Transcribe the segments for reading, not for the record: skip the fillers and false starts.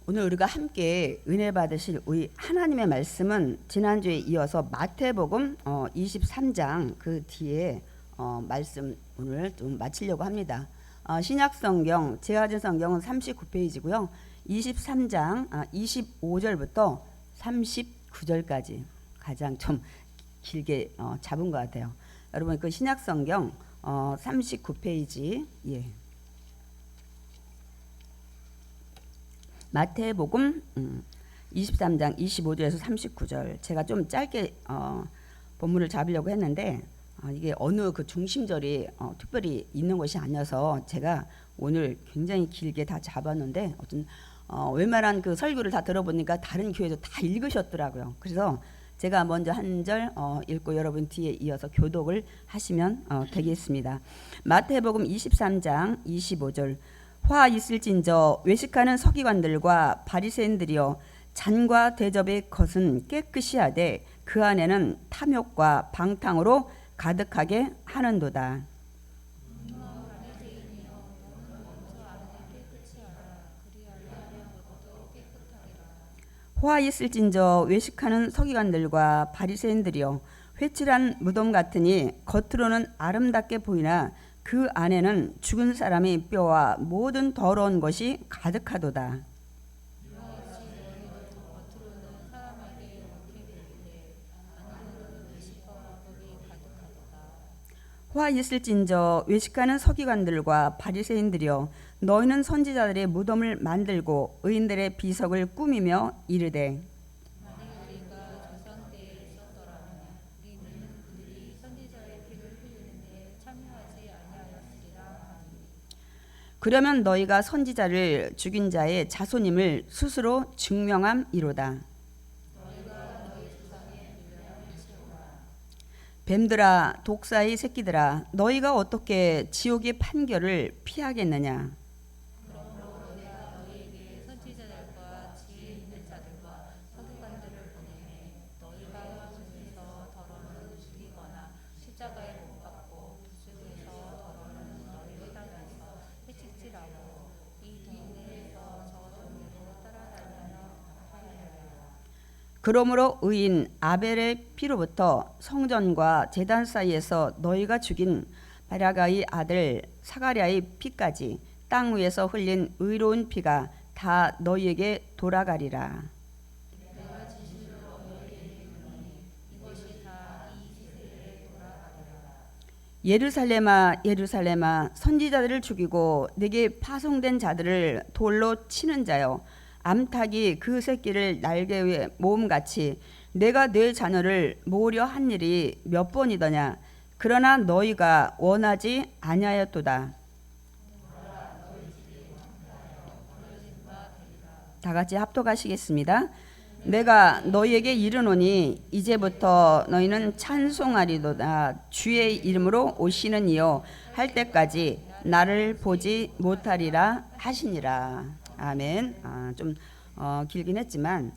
오늘 우리가 함께 은혜 받으실 우리 하나님의 말씀은 지난주에 이어서 마태복음 23장 그 뒤에 말씀 오늘 좀 마치려고 합니다. 신약성경 제가진 성경은 39페이지고요. 23장 25절부터 39절까지 가장 좀 길게 잡은 것 같아요. 여러분 그 신약성경 39페이지 마태복음 23장 25절에서 39절 제가 좀 짧게 본문을 잡으려고 했는데 이게 어느 그 중심절이 특별히 있는 것이 아니어서 제가 오늘 굉장히 길게 다 잡았는데 웬만한 그 설교를 다 들어보니까 다른 교회도 다 읽으셨더라고요. 그래서 제가 먼저 한 절 읽고 여러분 뒤에 이어서 교독을 하시면 되겠습니다. 마태복음 23장 25절 화 있을진저 외식하는 서기관들과 바리새인들이여 잔과 대접의 것은 깨끗이 하되 그 안에는 탐욕과 방탕으로 가득하게 하는도다. 화 있을진저 외식하는 서기관들과 바리새인들이여 회칠한 무덤 같으니 겉으로는 아름답게 보이나 그 안에는 죽은 사람의 뼈와 모든 더러운 것이 가득하도다. 화 있을진저 외식하는 서기관들과 바리새인들이여 너희는 선지자들의 무덤을 만들고 의인들의 비석을 꾸미며 이르되 그러면 너희가 선지자를 죽인 자의 자손임을 스스로 증명함이로다. 뱀들아 독사의 새끼들아 너희가 어떻게 지옥의 판결을 피하겠느냐. 그러므로 의인 아벨의 피로부터 성전과 제단 사이에서 너희가 죽인 바라가의 아들 사가랴의 피까지 땅 위에서 흘린 의로운 피가 다 너희에게 돌아가리라. 예루살렘아 예루살렘아 선지자들을 죽이고 내게 파송된 자들을 돌로 치는 자여 암탉이 그 새끼를 날개 위에 모음같이 내가 내 자녀를 모으려 한 일이 몇 번이더냐. 그러나 너희가 원하지 아니하였도다. 다 같이 합독하시겠습니다. 내가 너희에게 이르노니 이제부터 너희는 찬송하리도다. 주의 이름으로 오시는 이여 할 때까지 나를 보지 못하리라 하시니라. 아멘. 좀 길긴 했지만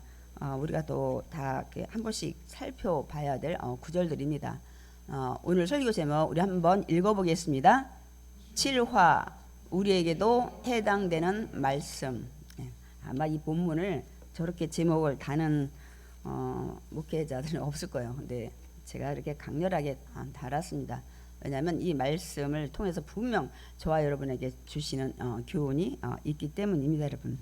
우리가 또 다 한 번씩 살펴봐야 될 구절들입니다. 오늘 설교 제목 우리 한번 읽어보겠습니다. 7화 우리에게도 해당되는 말씀. 아마 이 본문을 저렇게 제목을 다는 목회자들은 없을 거예요. 근데 제가 이렇게 강렬하게 달았습니다. 왜냐하면 이 말씀을 통해서 분명 저와 여러분에게 주시는 교훈이 있기 때문입니다, 여러분.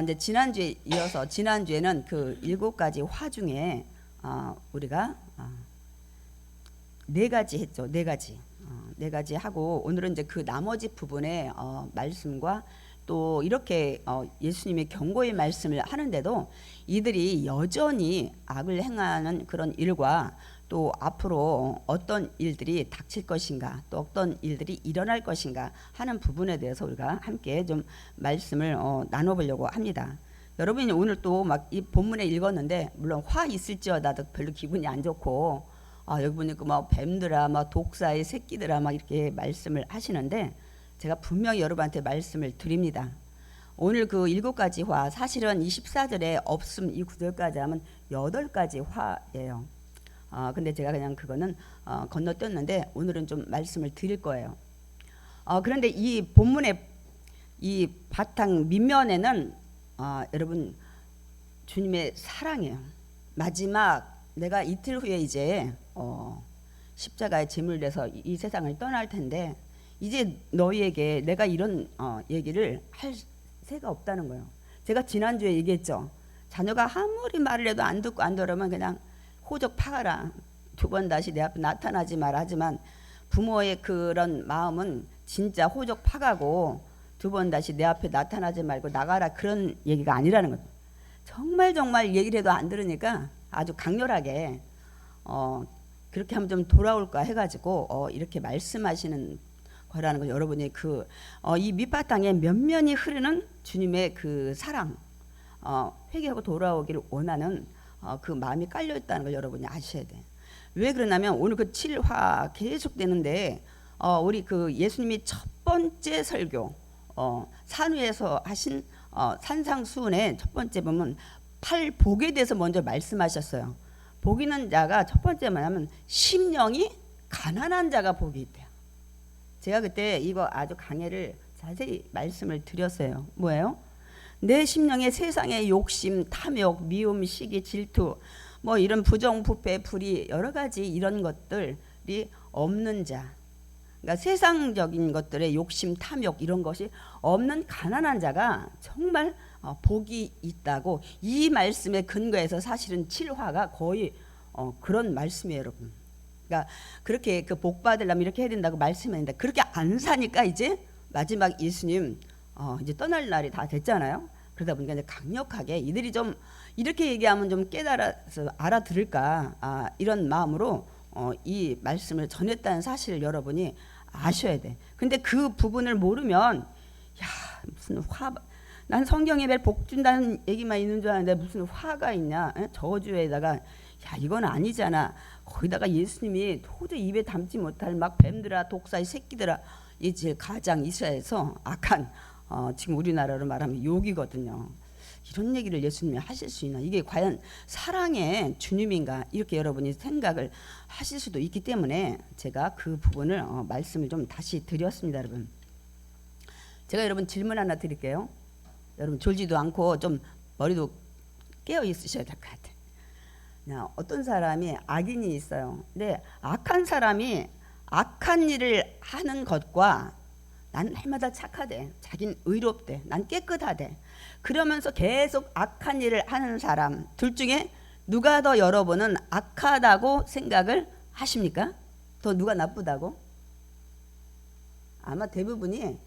이제 지난주에 이어서 지난주에는 그 7가지 화 중에 우리가 4가지 했죠. 4가지 하고 오늘은 이제 그 나머지 부분의 말씀과 또 이렇게 예수님의 경고의 말씀을 하는데도 이들이 여전히 악을 행하는 그런 일과 또 앞으로 어떤 일들이 닥칠 것인가 또 어떤 일들이 일어날 것인가 하는 부분에 대해서 우리가 함께 좀 말씀을 나눠보려고 합니다. 여러분이 오늘 또 막 이 본문에 읽었는데 물론 화 있을지어다도 별로 기분이 안 좋고 여기 보니까 막 뱀들아 막 독사의 새끼들아 막 이렇게 말씀을 하시는데 제가 분명히 여러분한테 말씀을 드립니다. 오늘 그 7가지 화 사실은 24절에 없음 이 구절까지 하면 8가지 화예요. 근데 제가 그냥 그거는 건너뛰었는데 오늘은 좀 말씀을 드릴 거예요. 그런데 이 본문의 이 바탕 밑면에는 여러분 주님의 사랑이에요. 마지막 내가 이틀 후에 이제 십자가에 제물 돼서 이 세상을 떠날 텐데 이제 너희에게 내가 이런 얘기를 할 새가 없다는 거예요. 제가 지난주에 얘기했죠. 자녀가 아무리 말을 해도 안 듣고 안 들으면 그냥 호적 파가라. 두 번 다시 내 앞에 나타나지 마라. 하지만 부모의 그런 마음은 진짜 호적 파가고 두 번 다시 내 앞에 나타나지 말고 나가라, 그런 얘기가 아니라는 거예요. 정말 얘기를 해도 안 들으니까 아주 강렬하게 그렇게 하면 좀 돌아올까 해가지고 이렇게 말씀하시는 거라는 걸, 여러분이 이 밑바탕에 면면이 흐르는 주님의 그 사랑, 회개하고 돌아오기를 원하는 그 마음이 깔려 있다는 걸 여러분이 아셔야 돼. 왜 그러냐면 오늘 그 7화 계속되는데 우리 그 예수님이 첫 번째 설교 산 위에서 하신 산상수훈의 첫 번째 보면 팔복에 대해서 먼저 말씀하셨어요. 복 있는 자가 첫 번째 뭐냐면 심령이 가난한 자가 복이 있대요. 제가 그때 이거 아주 강해를 자세히 말씀을 드렸어요. 뭐예요? 내 심령에 세상의 욕심, 탐욕, 미움, 시기, 질투, 뭐 이런 부정, 부패, 불의, 여러 가지 이런 것들이 없는 자, 그러니까 세상적인 것들의 욕심, 탐욕 이런 것이 없는 가난한 자가 정말 복이 있다고, 이 말씀에 근거해서 사실은 7화가 거의 그런 말씀이에요, 여러분. 그러니까 그렇게 그 복 받으려면 이렇게 해야 된다고 말씀했는데 그렇게 안 사니까 이제 마지막 예수님 이제 떠날 날이 다 됐잖아요. 그러다 보니까 이제 강력하게 이들이 좀 이렇게 얘기하면 좀 깨달아서 알아들을까, 이런 마음으로 이 말씀을 전했다는 사실을 여러분이 아셔야 돼. 근데 그 부분을 모르면 무슨 난 성경에 매일 복 준다는 얘기만 있는 줄 아는데 무슨 화가 있냐, 저주에다가 이건 아니잖아. 거기다가 예수님이 도저히 입에 담지 못할 막 뱀들아, 독사의 새끼들아, 이제 가장 이스라엘에서 악한 지금 우리나라로 말하면 욕이거든요. 이런 얘기를 예수님이 하실 수 있나? 이게 과연 사랑의 주님인가? 이렇게 여러분이 생각을 하실 수도 있기 때문에 제가 그 부분을 말씀을 좀 다시 드렸습니다. 여러분, 제가 여러분 질문 하나 드릴게요. 여러분 졸지도 않고 좀 머리도 깨어 있으셔야 될 것 같아요. 어떤 사람이 악인이 있어요. 근데 악한 사람이 악한 일을 하는 것과 난 날마다 착하대, 자긴 의롭대, 난 깨끗하대, 그러면서 계속 악한 일을 하는 사람 둘 중에 누가 더 여러분은 악하다고 생각을 하십니까? 더 누가 나쁘다고? 아마 대부분이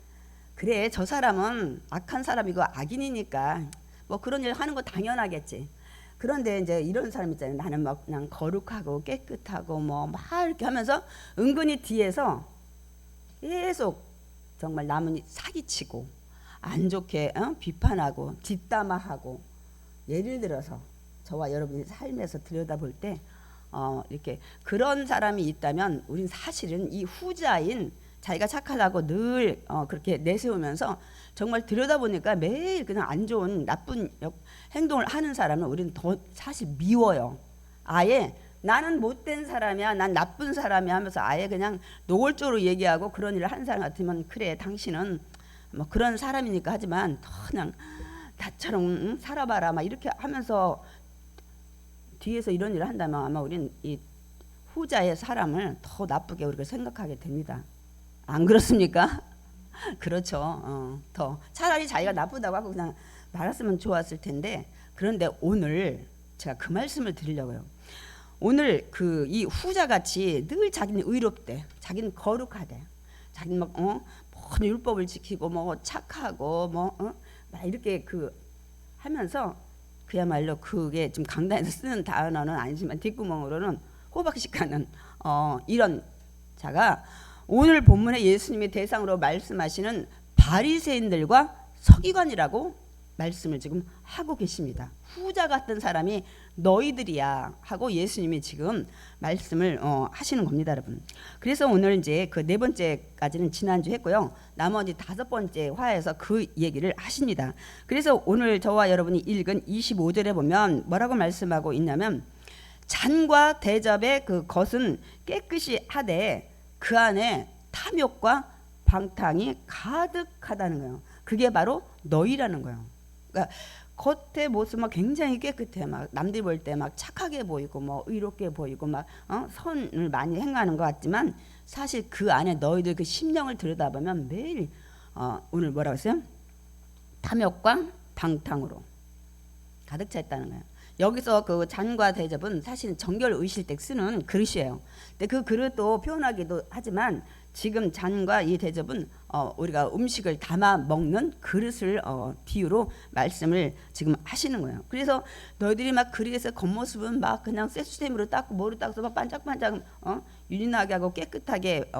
그래, 저 사람은 악한 사람이고 악인이니까 뭐 그런 일 하는 거 당연하겠지. 그런데 이제 이런 사람 있잖아요. 나는 막 그냥 거룩하고 깨끗하고 뭐 막 이렇게 하면서 은근히 뒤에서 계속 정말 남은 사기치고 안 좋게 비판하고 뒷담화하고, 예를 들어서 저와 여러분이 삶에서 들여다볼 때 이렇게 그런 사람이 있다면 우린 사실은 이 후자인 자기가 착하다고 늘 그렇게 내세우면서 정말 들여다보니까 매일 그냥 안 좋은 나쁜 행동을 하는 사람은 우리는 더 사실 미워요. 아예 나는 못된 사람이야, 난 나쁜 사람이야 하면서 아예 그냥 노골적으로 얘기하고, 그런 일을 하는 사람 같으면 그래 당신은 뭐 그런 사람이니까 하지만 더 그냥 나처럼 살아봐라 막 이렇게 하면서 뒤에서 이런 일을 한다면 아마 우리는 이 후자의 사람을 더 나쁘게 우리가 생각하게 됩니다. 안 그렇습니까? 그렇죠. 더 차라리 자기가 나쁘다고 하고 그냥 말았으면 좋았을 텐데, 그런데 오늘 제가 그 말씀을 드리려고요. 오늘 그 이 후자같이 늘 자기는 의롭대, 자기는 거룩하대, 자기는 막 모든 율법을 지키고 뭐 착하고 막 이렇게 그 하면서 그야말로 그게 좀 강단에서 쓰는 단어는 아니지만 뒷구멍으로는 호박식하는 이런 자가 오늘 본문에 예수님이 대상으로 말씀하시는 바리새인들과 서기관이라고 말씀을 지금 하고 계십니다. 후자 같은 사람이 너희들이야 하고 예수님이 지금 말씀을 하시는 겁니다, 여러분. 그래서 오늘 이제 그 네 번째까지는 지난주 했고요. 나머지 다섯 번째 화에서 그 얘기를 하십니다. 그래서 오늘 저와 여러분이 읽은 25절에 보면 뭐라고 말씀하고 있냐면, 잔과 대접의 그 것은 깨끗이 하되 그 안에 탐욕과 방탕이 가득하다는 거예요. 그게 바로 너희라는 거예요. 그러니까 겉의 모습은 굉장히 깨끗해. 막 남들 볼 때 막 착하게 보이고 뭐 의롭게 보이고 막 선을 많이 행하는 것 같지만 사실 그 안에 너희들 그 심령을 들여다보면 매일 오늘 뭐라고 했어요? 탐욕과 방탕으로 가득 차 있다는 거예요. 여기서 그 잔과 대접은 사실 정결 의실 때 쓰는 그릇이에요. 근데 그 그릇도 표현하기도 하지만 지금 잔과 이 대접은 우리가 음식을 담아 먹는 그릇을 비유로 말씀을 지금 하시는 거예요. 그래서 너희들이 막 그릇에서 겉모습은 막 그냥 세수템으로 닦고 뭐로 닦아서 막 반짝반짝 윤인하게 하고 깨끗하게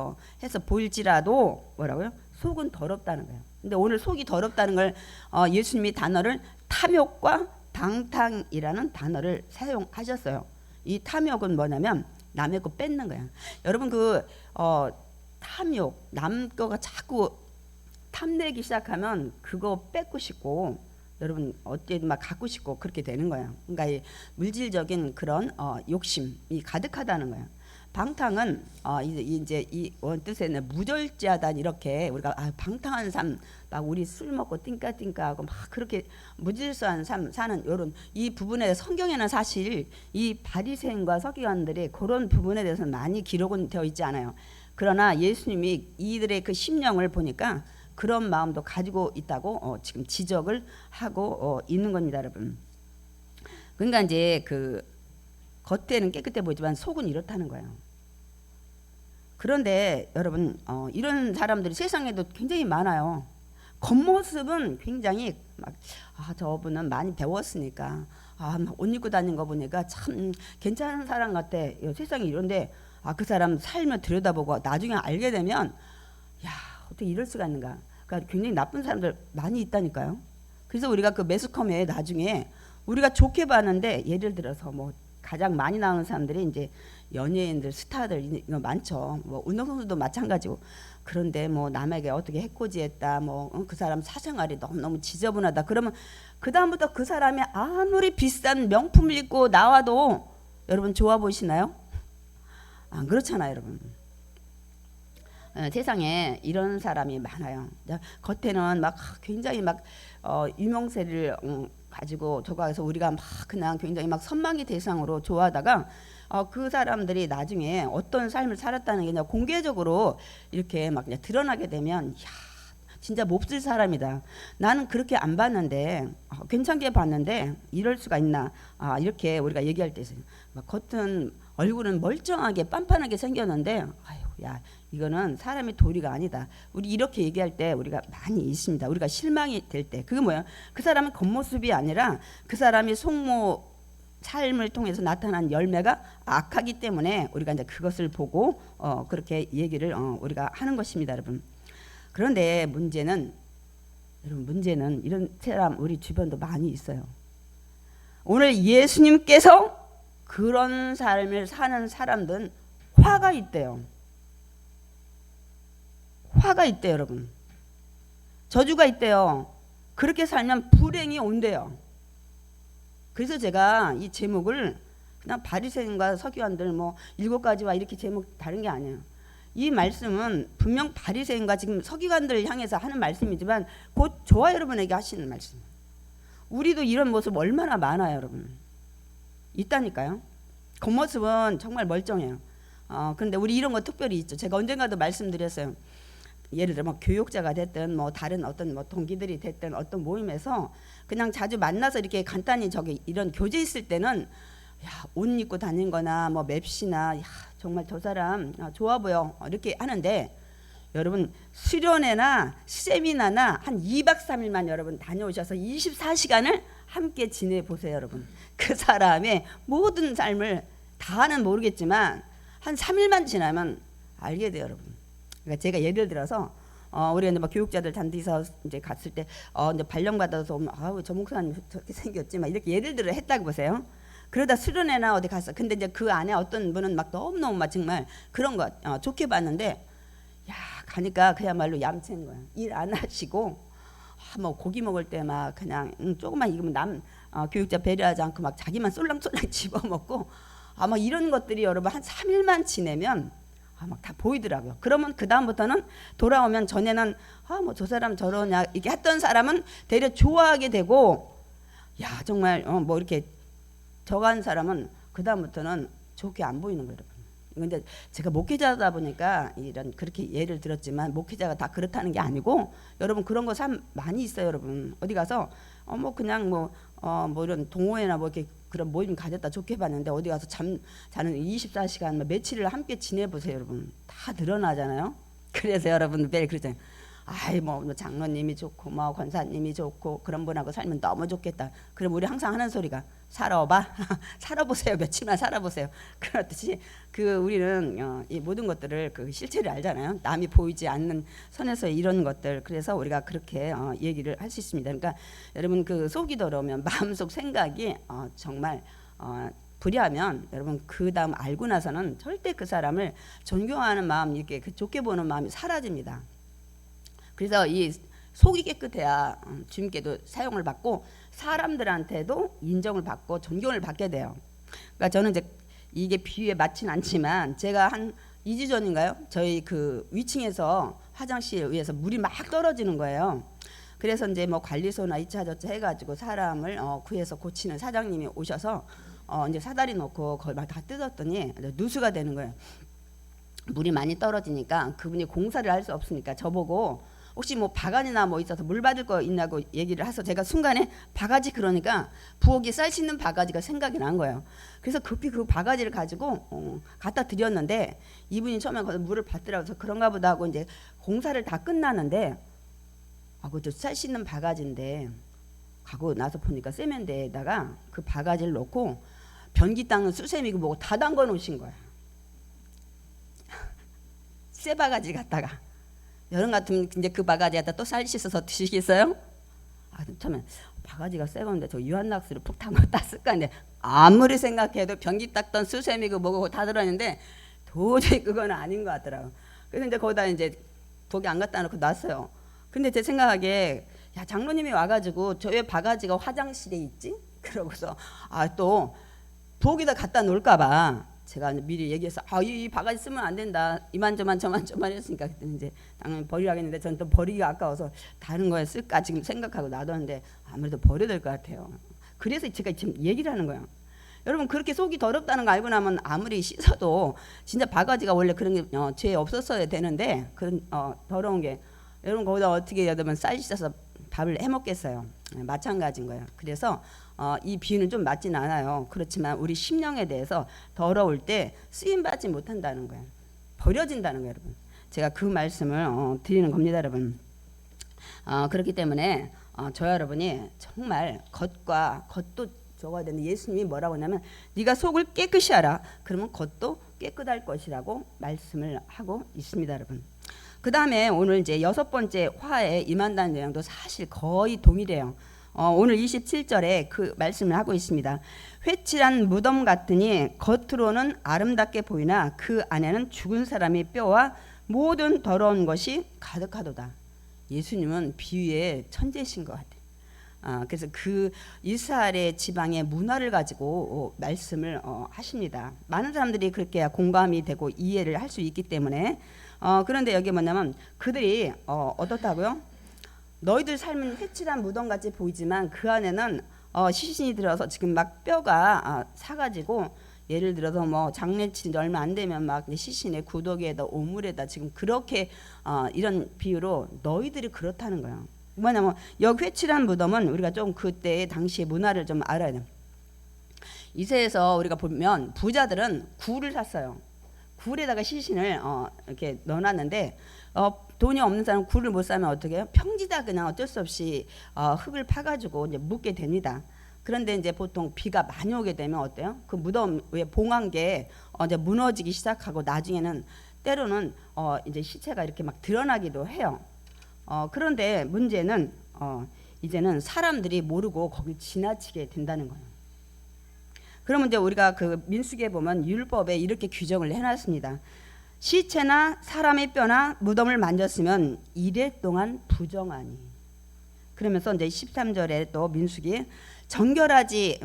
해서 보일지라도 뭐라고요? 속은 더럽다는 거예요. 근데 오늘 속이 더럽다는 걸 예수님이 단어를 탐욕과 방탕이라는 단어를 사용하셨어요. 이 탐욕은 뭐냐면 남의 거 뺏는 거야. 여러분 그 탐욕, 남 거가 자꾸 탐내기 시작하면 그거 뺏고 싶고 여러분 어떻게든 막 갖고 싶고 그렇게 되는 거야. 그러니까 이 물질적인 그런 욕심이 가득하다는 거야. 방탕은 이제 이 원뜻에는 무절제하다 이렇게 우리가 방탕한 삶, 막 우리 술 먹고 띵까띵까하고 막 그렇게 무질서한 삶 사는 이런 이 부분에 성경에는 사실 이 바리새인과 서기관들이 그런 부분에 대해서는 많이 기록은 되어 있지 않아요. 그러나 예수님이 이들의 그 심령을 보니까 그런 마음도 가지고 있다고 지금 지적을 하고 있는 겁니다, 여러분. 그러니까 이제 그 겉에는 깨끗해 보이지만 속은 이렇다는 거예요. 그런데 여러분 이런 사람들이 세상에도 굉장히 많아요. 겉모습은 굉장히 막 저분은 많이 배웠으니까 옷 입고 다니는 거 보니까 참 괜찮은 사람 같아. 세상이 이런데 그 사람 삶을 들여다보고 나중에 알게 되면 야 어떻게 이럴 수가 있는가. 그러니까 굉장히 나쁜 사람들 많이 있다니까요. 그래서 우리가 그 매스컴에 나중에 우리가 좋게 봤는데 예를 들어서 뭐 가장 많이 나오는 사람들이 이제 연예인들, 스타들 이거 많죠. 뭐 운동선수도 마찬가지고. 그런데 뭐 남에게 어떻게 해코지했다, 뭐 그 사람 사생활이 너무 지저분하다. 그러면 그 다음부터 그 사람이 아무리 비싼 명품을 입고 나와도 여러분 좋아 보이시나요? 안 그렇잖아요, 여러분. 세상에 이런 사람이 많아요. 겉에는 막 굉장히 막 유명세를 가지고 저거해서 우리가 막 그냥 굉장히 막 선망의 대상으로 좋아하다가 그 사람들이 나중에 어떤 삶을 살았다는 게 그냥 공개적으로 이렇게 막 그냥 드러나게 되면 야 진짜 몹쓸 사람이다. 나는 그렇게 안 봤는데 괜찮게 봤는데 이럴 수가 있나. 이렇게 우리가 얘기할 때 막 겉은 얼굴은 멀쩡하게 빤빤하게 생겼는데 아유 야 이거는 사람의 도리가 아니다. 우리 이렇게 얘기할 때 우리가 많이 있습니다. 우리가 실망이 될 때 그게 뭐야? 그 사람은 겉모습이 아니라 그 사람이 속모 삶을 통해서 나타난 열매가 악하기 때문에 우리가 이제 그것을 보고 그렇게 얘기를 우리가 하는 것입니다, 여러분. 그런데 문제는 이런 사람 우리 주변도 많이 있어요. 오늘 예수님께서 그런 삶을 사는 사람들은 화가 있대요. 화가 있대요, 여러분. 저주가 있대요. 그렇게 살면 불행이 온대요. 그래서 제가 이 제목을 그냥 바리새인과 서기관들 뭐 7가지와 이렇게 제목 다른 게 아니에요. 이 말씀은 분명 바리새인과 지금 서기관들을 향해서 하는 말씀이지만 곧 저와 여러분에게 하시는 말씀. 우리도 이런 모습 얼마나 많아요, 여러분. 있다니까요. 겉모습은 정말 멀쩡해요. 그런데 우리 이런 거 특별히 있죠. 제가 언젠가도 말씀드렸어요. 예를 들어 뭐 교육자가 됐든 뭐 다른 어떤 뭐 동기들이 됐든 어떤 모임에서 그냥 자주 만나서 이렇게 간단히 이런 교제 있을 때는 야, 옷 입고 다닌 거나 뭐 맵시나 야, 정말 저 사람 좋아 보여 이렇게 하는데 여러분 수련회나 세미나나 한 2박 3일만 여러분 다녀오셔서 24시간을 함께 지내보세요, 여러분. 그 사람의 모든 삶을 다는 모르겠지만 한 3일만 지나면 알게 돼요, 여러분. 그러니까 제가 예를 들어서 우리가 이제 막 교육자들 단디서 이제 갔을 때 이제 발령 받아서 오면 아우 저 목사님 저렇게 생겼지 막 이렇게 예를 들어 했다고 보세요. 그러다 수련회나 어디 갔어. 근데 이제 그 안에 어떤 분은 막 너무너무 막 정말 그런 거 좋게 봤는데 야 가니까 그야말로 얌체인 거야. 일 안 하시고 뭐 고기 먹을 때 막 그냥 조금만 익으면 남 교육자 배려하지 않고 막 자기만 쏠랑쏠랑 집어먹고 막 이런 것들이 여러분 한 3일만 지내면 막 다 보이더라고요. 그러면 그 다음부터는 돌아오면 전에는 뭐 저 사람 저러냐 이렇게 했던 사람은 되려 좋아하게 되고 야 정말 뭐 이렇게 저간 사람은 그 다음부터는 좋게 안 보이는 거예요. 근데 제가 목회자다 보니까 이런 그렇게 예를 들었지만 목회자가 다 그렇다는 게 아니고 여러분 그런 거 참 많이 있어요. 여러분 어디 가서 뭐 그냥 뭐 이런 동호회나 뭐 이렇게 그런 모임 가졌다 좋게 봤는데 어디 가서 자는 24시간 뭐 며칠을 함께 지내보세요. 여러분 다 드러나잖아요. 그래서 여러분 매일 그러잖아요. 아이 뭐 장로님이 좋고 뭐 권사님이 좋고 그런 분하고 살면 너무 좋겠다. 그럼 우리 항상 하는 소리가 살아봐 살아보세요. 며칠만 살아보세요. 그렇듯이 우리는 이 모든 것들을 그 실체를 알잖아요. 남이 보이지 않는 선에서 이런 것들. 그래서 우리가 그렇게 얘기를 할 수 있습니다. 그러니까 여러분 그 속이 더러우면 마음속 생각이 정말 불의하면 여러분 그 다음 알고 나서는 절대 그 사람을 존경하는 마음 이렇게 좋게 보는 마음이 사라집니다. 그래서 이 속이 깨끗해야 주님께도 사용을 받고 사람들한테도 인정을 받고 존경을 받게 돼요. 그러니까 저는 이제 이게 비유에 맞진 않지만 제가 한 2주 전인가요? 저희 그 위층에서 화장실 위에서 물이 막 떨어지는 거예요. 그래서 이제 뭐 관리소나 이차 저차 해가지고 사람을 구해서 고치는 사장님이 오셔서 이제 사다리 놓고 그걸 막 다 뜯었더니 누수가 되는 거예요. 물이 많이 떨어지니까 그분이 공사를 할 수 없으니까 저보고 혹시 뭐 바가지나 뭐 있어서 물 받을 거 있냐고 얘기를 해서 제가 순간에 바가지 그러니까 부엌에 쌀 씻는 바가지가 생각이 난 거예요. 그래서 급히 그 바가지를 가지고 갖다 드렸는데 이분이 처음에 거기서 물을 받더라고요. 그래서 그런가 보다 하고 이제 공사를 다 끝나는데 그것도 쌀 씻는 바가지인데 가고 나서 보니까 세면대에다가 그 바가지를 넣고 변기 닦는 수세미고 뭐고 다 담궈 놓으신 거야. 새 바가지 갖다가 여름 같으면 이제 그 바가지에다 또 쌀 씻어서 드시겠어요? 처음에 바가지가 새 건데 저 유한낙스를 푹 담았을까 했는데 아무리 생각해도 변기 닦던 수세미고 뭐고 다 들어있는데 도저히 그건 아닌 것 같더라고. 그래서 이제 거기다 이제 거기 안 갖다 놓고 놨어요. 근데 제 생각에 야 장로님이 와가지고 저 왜 바가지가 화장실에 있지? 그러고서 또 부엌에다 갖다 놓을까봐 제가 미리 얘기해서 이 바가지 쓰면 안 된다. 이만저만 저만저만 했으니까 그때는 이제 당연히 버리라겠는데 저는 또 버리기가 아까워서 다른 거에 쓸까 지금 생각하고 놔뒀는데 아무래도 버려야 될 것 같아요. 그래서 제가 지금 얘기를 하는 거예요. 여러분 그렇게 속이 더럽다는 거 알고 나면 아무리 씻어도 진짜 바가지가 원래 그런 게 죄 없었어야 되는데 그런 더러운 게 여러분 거기다 어떻게 해야 되면 쌀 씻어서 밥을 해 먹겠어요. 마찬가지인 거예요. 그래서 이 비유는 좀 맞진 않아요. 그렇지만 우리 심령에 대해서 더러울 때 쓰임 받지 못한다는 거예요. 버려진다는 거예요, 여러분. 제가 그 말씀을 드리는 겁니다, 여러분. 그렇기 때문에 저 여러분이 정말 겉도 적어야 되는데 예수님이 뭐라고 하냐면 네가 속을 깨끗이 하라. 그러면 겉도 깨끗할 것이라고 말씀을 하고 있습니다, 여러분. 그 다음에 오늘 이제 6번째 화에 임한다는 내용도 사실 거의 동일해요. 오늘 27절에 그 말씀을 하고 있습니다. 회칠한 무덤 같으니 겉으로는 아름답게 보이나 그 안에는 죽은 사람의 뼈와 모든 더러운 것이 가득하도다. 예수님은 비유의 천재신 것 같아요. 그래서 그 이스라엘의 지방의 문화를 가지고 말씀을 하십니다. 많은 사람들이 그렇게 공감이 되고 이해를 할 수 있기 때문에 그런데 여기 뭐냐면 그들이 어떻다고요? 너희들 삶은 회칠한 무덤같이 보이지만 그 안에는 시신이 들어서 지금 막 뼈가 사가지고 예를 들어서 뭐 장례치 얼마 안 되면 막 시신의 구더기에다 오물에다 지금 그렇게 이런 비유로 너희들이 그렇다는 거예요. 뭐냐면 여기 회칠한 무덤은 우리가 좀 그때 당시의 문화를 좀 알아야 돼요. 이세에서 우리가 보면 부자들은 굴을 샀어요. 굴에다가 시신을 이렇게 넣어놨는데 돈이 없는 사람은 굴을 못 사면 어떻게 해요? 평지다 그냥 어쩔 수 없이 흙을 파가지고 이제 묻게 됩니다. 그런데 이제 보통 비가 많이 오게 되면 어때요? 그 무덤 위에 봉한 게 이제 무너지기 시작하고 나중에는 때로는 이제 시체가 이렇게 막 드러나기도 해요. 그런데 문제는 이제는 사람들이 모르고 거기 지나치게 된다는 거예요. 그러면 이제 우리가 그 민수기에 보면 율법에 이렇게 규정을 해놨습니다. 시체나 사람의 뼈나 무덤을 만졌으면 이래 동안 부정하니. 그러면서 이제 13절에 또 민수기 정결하지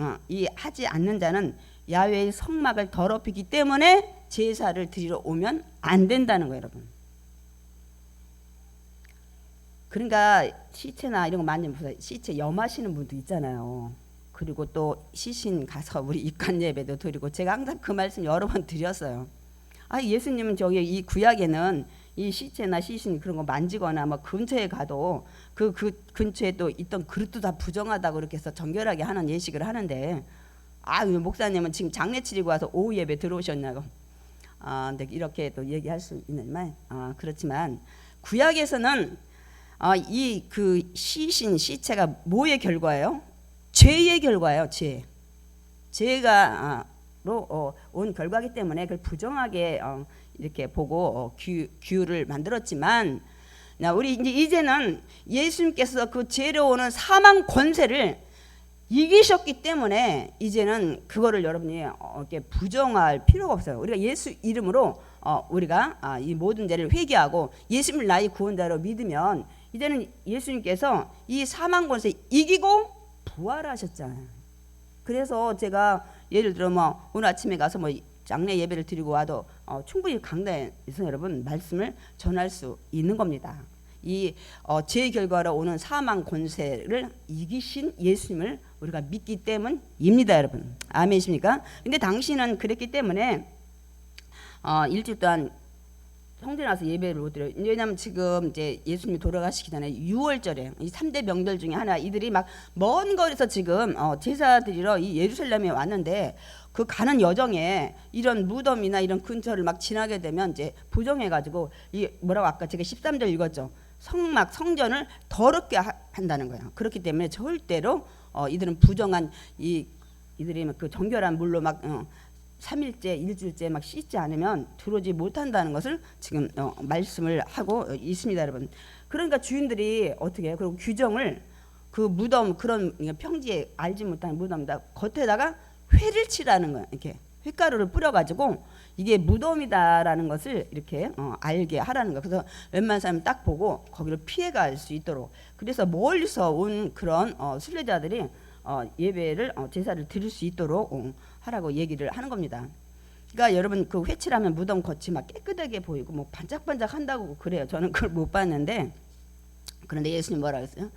하지 않는 자는 야훼의 성막을 더럽히기 때문에 제사를 드리러 오면 안 된다는 거예요, 여러분. 그러니까 시체나 이런 거 만지면서 시체 염하시는 분도 있잖아요. 그리고 또 시신 가서 우리 입관 예배도 드리고, 제가 항상 그 말씀 여러 번 드렸어요. 예수님은 저기 이 구약에는 이 시체나 시신 그런 거 만지거나 뭐 근처에 가도 그 근처에 또 있던 그릇도 다 부정하다고 그렇게 해서 정결하게 하는 예식을 하는데, 목사님은 지금 장례 치르고 와서 오후 예배 들어오셨냐고. 근데 이렇게 또 얘기할 수 있는 말. 그렇지만 구약에서는 이 그 시신 시체가 뭐의 결과예요? 죄의 결과예요. 죄가 온 결과기 때문에 그걸 부정하게 이렇게 보고 규를 만들었지만, 우리 이제는 예수님께서 그 죄로 오는 사망 권세를 이기셨기 때문에 이제는 그거를 여러분이 이렇게 부정할 필요가 없어요. 우리가 예수 이름으로 우리가 이 모든 죄를 회개하고 예수님을 나의 구원자로 믿으면 이제는 예수님께서 이 사망 권세 이기고 부활하셨잖아요. 그래서 제가 예를 들어 뭐 오늘 아침에 가서 뭐 장례 예배를 드리고 와도 충분히 강단에서 여러분 말씀을 전할 수 있는 겁니다. 이 죄의 결과로 오는 사망 권세를 이기신 예수님을 우리가 믿기 때문입니다, 여러분. 아멘이십니까? 근데 당신은 그랬기 때문에 일주일 동안 성전에 와서 예배를 못 드려요. 왜냐하면 지금 이제 예수님이 돌아가시기 전에 6월절에 이 3대 명절 중에 하나, 이들이 막 먼 거리에서 지금 제사 드리러 이 예루살렘에 왔는데, 그 가는 여정에 이런 무덤이나 이런 근처를 막 지나게 되면 이제 부정해가지고 이 뭐라고 아까 제가 13절 읽었죠. 성전을 더럽게 한다는 거예요. 그렇기 때문에 절대로 이들은 부정한 이들이 그 정결한 물로 막 3일째, 일주일째 막 씻지 않으면 들어오지 못한다는 것을 지금 말씀을 하고 있습니다, 여러분. 그러니까 주인들이 어떻게 해요? 그리고 규정을 그 무덤, 그런 평지에 알지 못하는 무덤에다 겉에다가 회를 칠하는 거예요. 이렇게 횟가루를 뿌려가지고 이게 무덤이다라는 것을 이렇게 알게 하라는 거예요. 그래서 웬만한 사람은 딱 보고 거기를 피해갈 수 있도록. 그래서 멀리서 온 그런 순례자들이 예배를 제사를 드릴 수 있도록 하라고 얘기를 하는 겁니다. 그러니까 여러분 그 회칠하면 무덤 겉이 막 깨끗하게 보이고 뭐 반짝반짝 한다고 그래요. 저는 그걸 못 봤는데, 그런데 예수님 뭐라 그랬어요?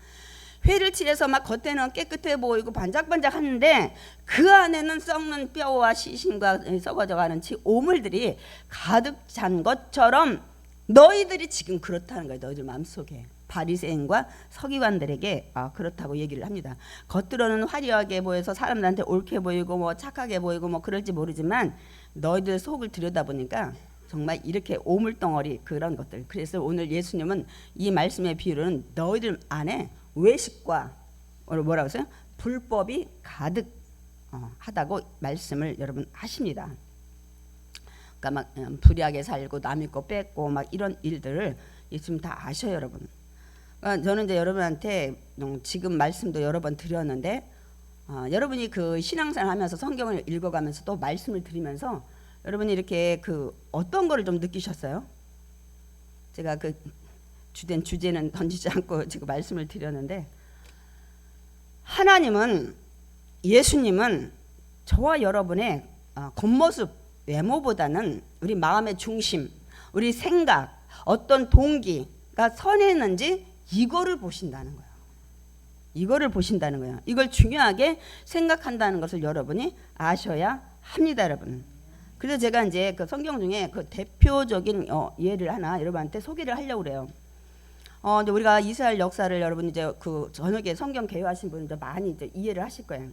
회를 칠해서 막 겉에는 깨끗해 보이고 반짝반짝 하는데 그 안에는 썩는 뼈와 시신과 썩어져가는 오물들이 가득 찬 것처럼 너희들이 지금 그렇다는 거예요. 너희들 마음속에. 바리새인과 서기관들에게 그렇다고 얘기를 합니다. 겉으로는 화려하게 보여서 사람들한테 옳게 보이고 뭐 착하게 보이고 뭐 그럴지 모르지만 너희들 속을 들여다보니까 정말 이렇게 오물덩어리 그런 것들. 그래서 오늘 예수님은 이 말씀의 비유는 너희들 안에 외식과 뭐라고 했어요? 불법이 가득 하다고 말씀을 여러분 하십니다. 그러니까 막 불의하게 살고 남의 거 뺏고 막 이런 일들을 예수님 다 아셔요, 여러분. 그러니까 저는 이제 여러분한테 지금 말씀도 여러 번 드렸는데, 여러분이 그 신앙생활 하면서 성경을 읽어가면서 또 말씀을 드리면서 여러분이 이렇게 그 어떤 거를 좀 느끼셨어요? 제가 그 주된 주제는 던지지 않고 지금 말씀을 드렸는데, 하나님은, 예수님은 저와 여러분의 겉모습 외모보다는 우리 마음의 중심, 우리 생각, 어떤 동기가 선했는지 이거를 보신다는 거예요. 이거를 보신다는 거예요. 이걸 중요하게 생각한다는 것을 여러분이 아셔야 합니다, 여러분. 그래서 제가 이제 그 성경 중에 그 대표적인 예를 하나 여러분한테 소개를 하려고 그래요. 이제 우리가 이스라엘 역사를 여러분 이제 그 저녁에 성경 개요하신 분들 많이 이제 이해를 하실 거예요.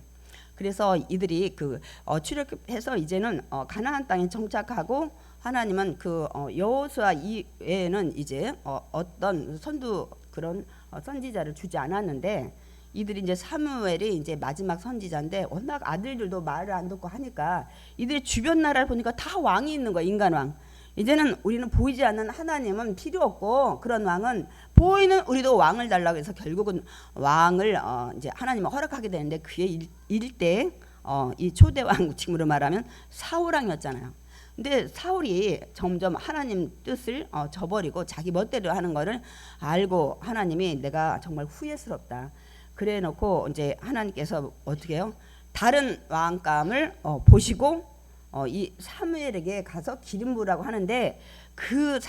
그래서 이들이 그 출애굽해서 이제는 가나안 땅에 정착하고, 하나님은 그 여호수아 이외에는 이제 어떤 선두 그런 선지자를 주지 않았는데, 이들이 이제 사무엘이 이제 마지막 선지자인데 워낙 아들들도 말을 안 듣고 하니까 이들이 주변 나라를 보니까 다 왕이 있는 거야, 인간 왕. 이제는 우리는 보이지 않는 하나님은 필요 없고 그런 왕은 보이는 우리도 왕을 달라고 해서 결국은 왕을 이제 하나님은 허락하게 되는데, 그의 일대 이 초대왕 지금으로 말하면 사울왕이었잖아요. 근데 사울이 점점 하나님 뜻을 저버리고 자기 멋대로 하는 거를 알고 하나님이 내가 정말 후회스럽다. 그래 놓고 이제 하나님께서 어떻게 해요? 다른 왕감을 보시고 이 사무엘에게 가서 기름 부으라고 하는데 그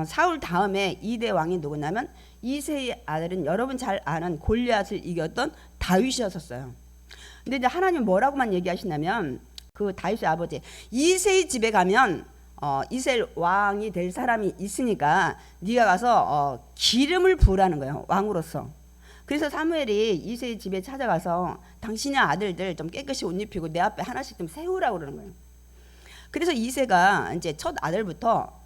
사울 다음에 2대 왕이 누구냐면 이새의 아들은 여러분 잘 아는 골리앗을 이겼던 다윗이었었어요. 근데 이제 하나님 뭐라고만 얘기하시냐면 그 다윗의 아버지 이새의 집에 가면 이스라엘 왕이 될 사람이 있으니까 네가 가서 기름을 부으라는 거예요. 왕으로서. 그래서 사무엘이 이새의 집에 찾아가서 당신의 아들들 좀 깨끗이 옷 입히고 내 앞에 하나씩 좀 세우라고 그러는 거예요. 그래서 이새가 이제 첫 아들부터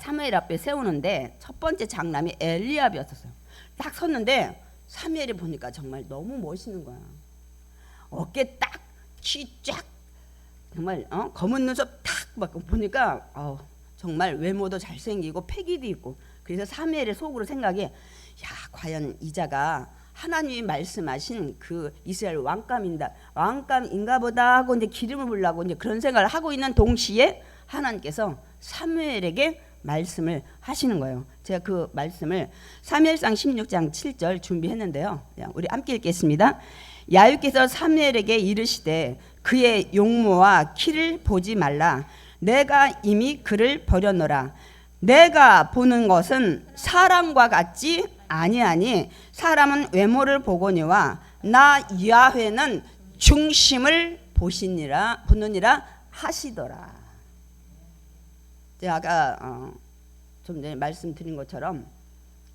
사무엘 앞에 세우는데 첫 번째 장남이 엘리압이었어요. 딱 섰는데 사무엘이 보니까 정말 너무 멋있는 거야. 어깨 딱, 키 쫙, 정말 검은 눈썹 탁 막 보니까 정말 외모도 잘생기고 패기도 있고. 그래서 사무엘의 속으로 생각이 야 과연 이자가 하나님이 말씀하신 그 이스라엘 왕감인가 보다 하고 이제 기름을 부으려고 이제 그런 생각을 하고 있는 동시에 하나님께서 사무엘에게 말씀을 하시는 거예요. 제가 그 말씀을 사무엘상 16장 7절 준비했는데요. 우리 함께 읽겠습니다. 야훼께서 사무엘에게 이르시되 그의 용모와 키를 보지 말라. 내가 이미 그를 버렸노라. 내가 보는 것은 사람과 같지 아니하니 사람은 외모를 보거니와 나 야훼는 중심을 보느니라 하시더라. 제가 아까 좀 전에 말씀드린 것처럼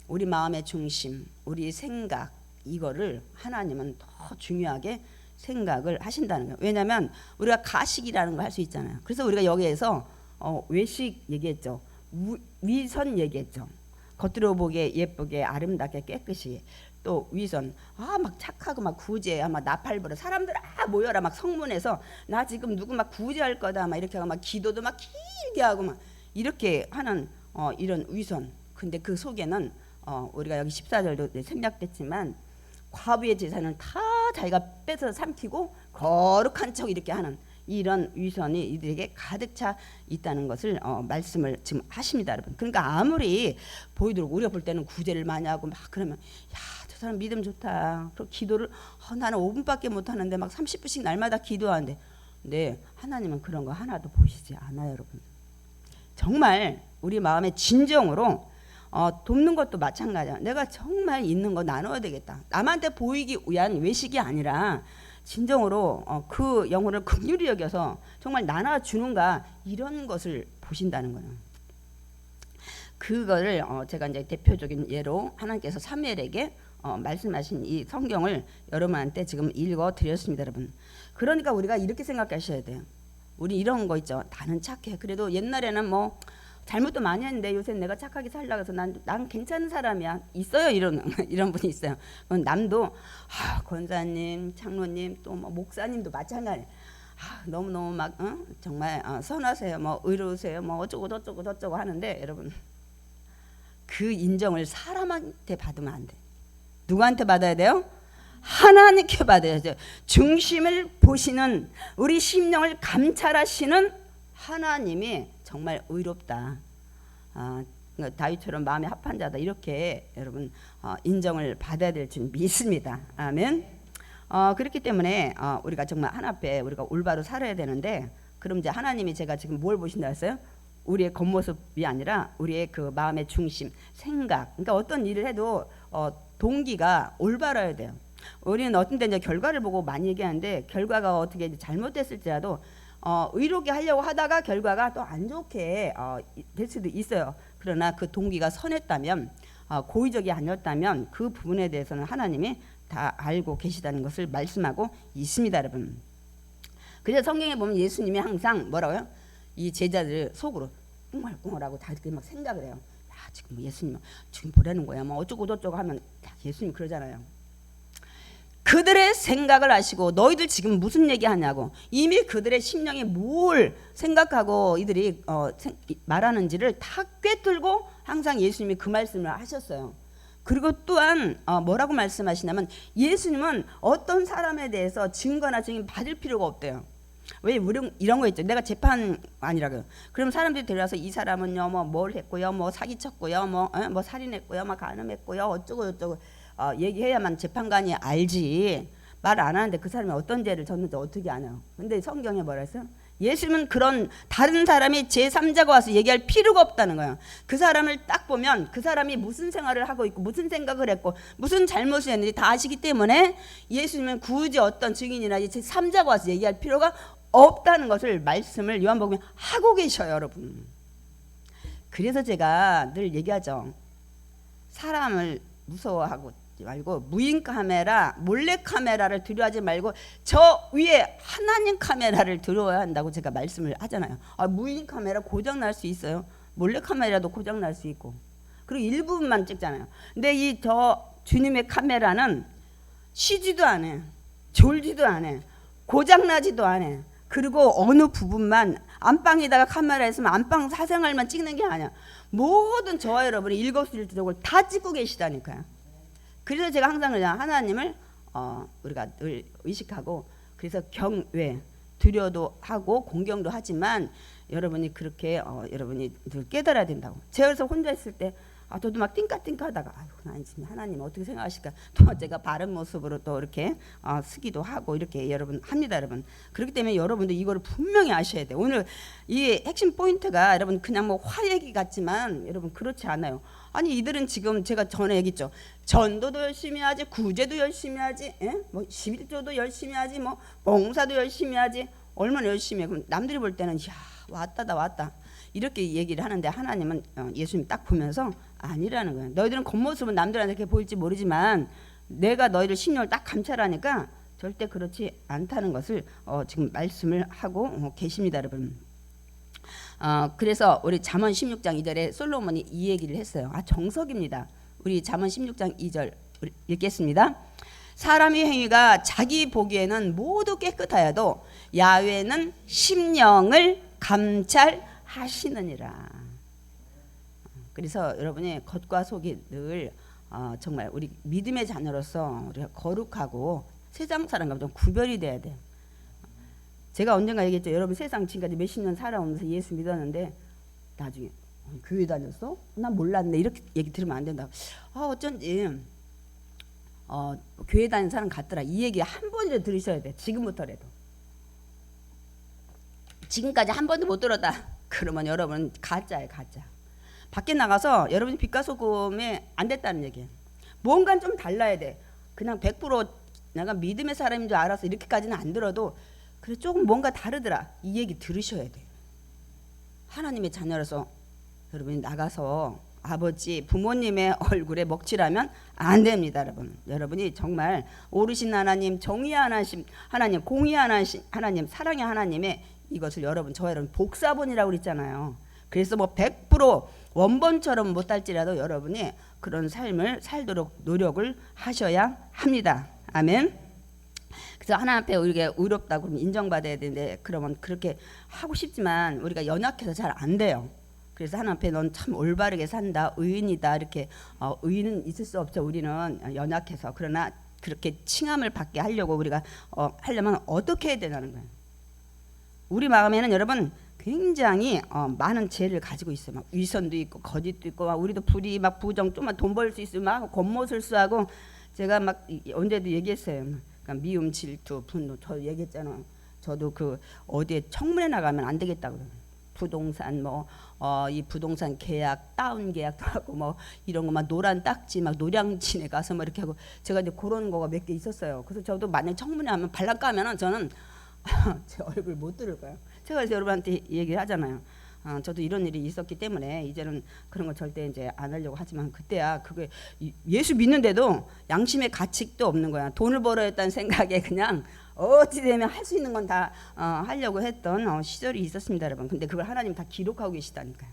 우리 마음의 중심, 우리 생각 이거를 하나님은 더 중요하게 생각을 하신다는 거예요. 왜냐하면 우리가 가식이라는 걸 할 수 있잖아요. 그래서 우리가 여기에서 외식 얘기했죠. 위선 얘기했죠. 겉으로 보기에 예쁘게 아름답게 깨끗이 또 위선 막 착하고 막 구제 막 나팔부려 사람들 모여라 막 성문에서 나 지금 누구 막 구제할 거다 막 이렇게 하고 막 기도도 막 길게 하고 막 이렇게 하는 이런 위선. 근데 그 속에는 우리가 여기 14절도 생략됐지만 과부의 재산을 다 자기가 뺏어 삼키고 거룩한 척 이렇게 하는 이런 위선이 이들에게 가득 차 있다는 것을 말씀을 지금 하십니다, 여러분. 그러니까 아무리 보이도록 우리가 볼 때는 구제를 많이 하고 막 그러면 야, 저 사람 믿음 좋다. 그리고 기도를 나는 5분밖에 못 하는데 막 30분씩 날마다 기도하는데, 근데 하나님은 그런 거 하나도 보시지 않아요, 여러분. 정말 우리 마음의 진정으로 돕는 것도 마찬가지야. 내가 정말 있는 거 나눠야 되겠다. 남한테 보이기 위한 외식이 아니라 진정으로 그 영혼을 긍휼히 여겨서 정말 나눠주는가 이런 것을 보신다는 거예요. 그거를 제가 이제 대표적인 예로 하나님께서 사무엘에게 말씀하신 이 성경을 여러분한테 지금 읽어드렸습니다, 여러분. 그러니까 우리가 이렇게 생각하셔야 돼요. 우리 이런 거 있죠. 나는 착해. 그래도 옛날에는 뭐 잘못도 많이 했는데 요새 내가 착하게 살려고 해서 난 괜찮은 사람이야. 있어요. 이런 분이 있어요. 남도 권사님, 장로님 또 뭐 목사님도 마찬가지. 너무너무 막 정말 선하세요. 뭐 의로우세요. 뭐 어쩌고 저쩌고 하는데 여러분 그 인정을 사람한테 받으면 안 돼. 누구한테 받아야 돼요? 하나님께 받아야죠. 중심을 보시는 우리 심령을 감찰하시는 하나님이 정말 의롭다. 다윗처럼 마음에 합한 자다. 이렇게 여러분 인정을 받아야 될 줄 믿습니다. 아멘. 그렇기 때문에 우리가 정말 하나님 앞에 우리가 올바로 살아야 되는데 그럼 이제 하나님이 제가 지금 뭘 보신다 했어요? 우리의 겉모습이 아니라 우리의 그 마음의 중심, 생각. 그러니까 어떤 일을 해도 동기가 올바라야 돼요. 우리는 어떤 때 이제 결과를 보고 많이 얘기하는데 결과가 어떻게 잘못됐을지라도 의롭게 하려고 하다가 결과가 또 안 좋게 될 수도 있어요. 그러나 그 동기가 선했다면 고의적이 아니었다면 그 부분에 대해서는 하나님이 다 알고 계시다는 것을 말씀하고 있습니다, 여러분. 그래서 성경에 보면 예수님이 항상 뭐라고요? 이 제자들 속으로 꿍얼꿍얼하고 다 이렇게 막 생각을 해요. 야, 지금 뭐 예수님 지금 보라는 거야. 뭐 어쩌고 저쩌고 하면 예수님 그러잖아요. 그들의 생각을 아시고 너희들 지금 무슨 얘기하냐고 이미 그들의 심령이 뭘 생각하고 이들이 말하는지를 다 꿰뚫고 항상 예수님이 그 말씀을 하셨어요. 그리고 또한 뭐라고 말씀하시냐면 예수님은 어떤 사람에 대해서 증거나 증인 받을 필요가 없대요. 왜 우리 이런 거 있죠. 내가 재판관이라고요. 그럼 사람들이 데려와서 이 사람은요 뭘 했고요, 뭐 사기쳤고요, 뭐 살인했고요, 뭐 간음했고요, 어쩌고 저쩌고 얘기해야만 재판관이 알지. 말 안 하는데 그 사람이 어떤 죄를 졌는지 어떻게 아나요? 근데 성경에 뭐라 했어요? 예수님은 그런 다른 사람이 제3자가 와서 얘기할 필요가 없다는 거예요. 그 사람을 딱 보면 그 사람이 무슨 생활을 하고 있고 무슨 생각을 했고 무슨 잘못을 했는지 다 아시기 때문에 예수님은 굳이 어떤 증인이나 제3자가 와서 얘기할 필요가 없다는 것을 말씀을 요한복음에 하고 계셔요, 여러분. 그래서 제가 늘 얘기하죠. 사람을 무서워하고 말고 무인 카메라, 몰래 카메라를 두려워하지 말고 저 위에 하나님 카메라를 두려워야 한다고 제가 말씀을 하잖아요. 무인 카메라 고장 날 수 있어요. 몰래 카메라도 고장 날 수 있고. 그리고 일부분만 찍잖아요. 근데 이 저 주님의 카메라는 쉬지도 않아, 졸지도 않아, 고장 나지도 않아. 그리고 어느 부분만 안방에다가 카메라 있으면 안방 사생활만 찍는 게 아니야. 모든 저와 여러분이 일거수일투족을 다 찍고 계시다니까요. 그래서 제가 항상 그냥 하나님을 우리가 늘 의식하고, 그래서 경외, 두려도 하고 공경도 하지만 여러분이 그렇게 여러분이 늘 깨달아야 된다고. 제가 그래서 혼자 있을 때 저도 막 띵까띵까하다가 하나님 어떻게 생각하실까, 또 제가 바른 모습으로 또 이렇게 쓰기도 하고 이렇게 여러분 합니다, 여러분. 그렇기 때문에 여러분들 이거를 분명히 아셔야 돼요. 오늘 이 핵심 포인트가 여러분 그냥 뭐 화 얘기 같지만 여러분 그렇지 않아요. 아니 이들은 지금 제가 전에 얘기했죠. 전도도 열심히 하지, 구제도 열심히 하지, 뭐 11조도 열심히 하지, 뭐 봉사도 열심히 하지. 얼마나 열심히 해. 그럼 남들이 볼 때는 야 왔다다 왔다 이렇게 얘기를 하는데, 하나님은 예수님 딱 보면서 아니라는 거예요. 너희들은 겉모습은 남들한테 이렇게 보일지 모르지만 내가 너희를 심령을 딱 감찰하니까 절대 그렇지 않다는 것을 지금 말씀을 하고 계십니다, 여러분. 그래서 우리 잠언 16장 2절에 솔로몬이 이 얘기를 했어요. 정석입니다. 우리 잠언 16장 2절 읽겠습니다. 사람의 행위가 자기 보기에는 모두 깨끗하여도 야훼는 심령을 감찰하시느니라. 그래서 여러분이 겉과 속이 늘 정말 우리 믿음의 자녀로서 우리가 거룩하고 세상 사람과 좀 구별이 돼야 돼요. 제가 언젠가 얘기했죠. 여러분 세상 지금까지 몇십 년 살아오면서 예수 믿었는데 나중에 교회 다녔어? 난 몰랐네. 이렇게 얘기 들으면 안 된다. 어쩐지 교회 다니는 사람 같더라. 이 얘기 한 번이라도 들으셔야 돼. 지금부터라도. 지금까지 한 번도 못 들었다. 그러면 여러분 가짜예요, 가짜. 밖에 나가서 여러분이 빛과 소금에 안 됐다는 얘기예요. 뭔가 좀 달라야 돼. 그냥 100% 내가 믿음의 사람인 줄 알아서 이렇게까지는 안 들어도 그래 조금 뭔가 다르더라. 이 얘기 들으셔야 돼요. 하나님의 자녀로서 여러분이 나가서 아버지 부모님의 얼굴에 먹칠하면 안 됩니다, 여러분. 여러분이 정말 오르신 하나님, 정의하신 하나님, 공의하신 하나님, 사랑의 하나님의 이것을 여러분, 저 여러분 복사본이라고 그랬잖아요. 그래서 뭐 100% 원본처럼 못할지라도 여러분이 그런 삶을 살도록 노력을 하셔야 합니다. 아멘. 그래서 하나님 앞에 우리가 의롭다고 그러면 인정받아야 되는데, 그러면 그렇게 하고 싶지만 우리가 연약해서 잘 안 돼요. 그래서 하나님 앞에 넌 참 올바르게 산다, 의인이다, 이렇게 의인은 있을 수 없죠. 우리는 연약해서. 그러나 그렇게 칭함을 받게 하려고 우리가 하려면 어떻게 해야 되냐는 거예요. 우리 마음에는 여러분 굉장히 많은 죄를 가지고 있어요. 막 위선도 있고 거짓도 있고, 막 우리도 불의, 막 부정, 좀만 돈 벌 수 있으면 막 겉모술수하고. 제가 막 언제도 얘기했어요. 그러니까 미움, 질투, 분노. 저 얘기했잖아요. 저도 그 어디에 청문회 나가면 안 되겠다고. 부동산 이 부동산 계약, 다운 계약도 하고 뭐 이런 거 막 노란 딱지 막 노량진에 가서 뭐 이렇게 하고, 제가 이제 그런 거가 몇 개 있었어요. 그래서 저도 만약 청문회 하면 발락가면은 저는 제 얼굴 못 들을 거예요. 제가 그래서 여러분한테 얘기를 하잖아요. 저도 이런 일이 있었기 때문에 이제는 그런 거 절대 이제 안 하려고 하지만, 그때야 그게 예수 믿는데도 양심의 가책도 없는 거야. 돈을 벌어야 했다는 생각에 그냥 어찌 되면 할 수 있는 건 다 하려고 했던 시절이 있었습니다, 여러분. 근데 그걸 하나님 다 기록하고 계시다니까요.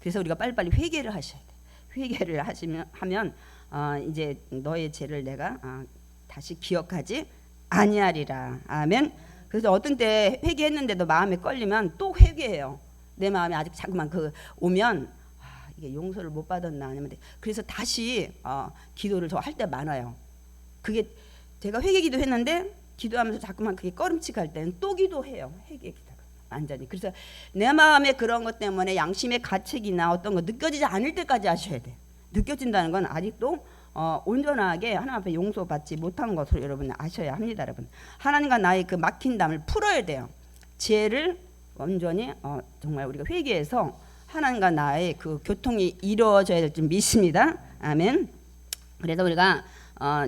그래서 우리가 빨리빨리 회개를 하셔야 돼. 회개를 하면 이제 너의 죄를 내가 다시 기억하지 아니하리라. 아멘. 그래서 어떤 때 회개했는데도 마음에 걸리면 또 회개해요. 내 마음에 아직 자꾸만 오면 이게 용서를 못 받았나, 아니면 그래서 다시 기도를 저 할 때 많아요. 그게 제가 회개 기도했는데 기도하면서 자꾸만 그게 꺼름칙할 때는 또 기도해요. 회개 기도 완전히. 그래서 내 마음에 그런 것 때문에 양심의 가책이나 어떤 거 느껴지지 않을 때까지 하셔야 돼. 느껴진다는 건 아직도 온전하게 하나님 앞에 용서받지 못한 것으로 여러분 아셔야 합니다. 여러분 하나님과 나의 그 막힌 담을 풀어야 돼요. 죄를 완전히 정말 우리가 회개해서 하나님과 나의 그 교통이 이루어져야 될 줄 믿습니다. 아멘. 그래서 우리가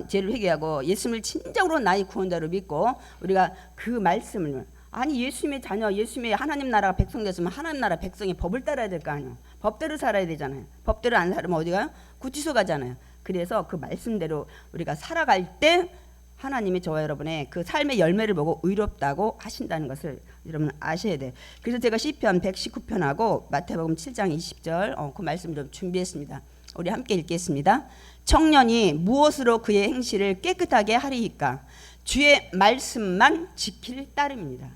죄를 회개하고 예수님을 진정으로 나의 구원자로 믿고 우리가 그 말씀을 아니 예수님의 자녀 예수님의 하나님 나라가 백성 됐으면 하나님 나라 백성의 법을 따라야 될 거 아니에요. 법대로 살아야 되잖아요. 법대로 안 살면 어디 가요? 구치소 가잖아요. 그래서 그 말씀대로 우리가 살아갈 때 하나님이 저와 여러분의 그 삶의 열매를 보고 의롭다고 하신다는 것을 여러분 아셔야 돼요. 그래서 제가 시편 119편하고 마태복음 7장 20절 그 말씀 좀 준비했습니다. 우리 함께 읽겠습니다. 청년이 무엇으로 그의 행실을 깨끗하게 하리이까? 주의 말씀만 지킬 따름입니다.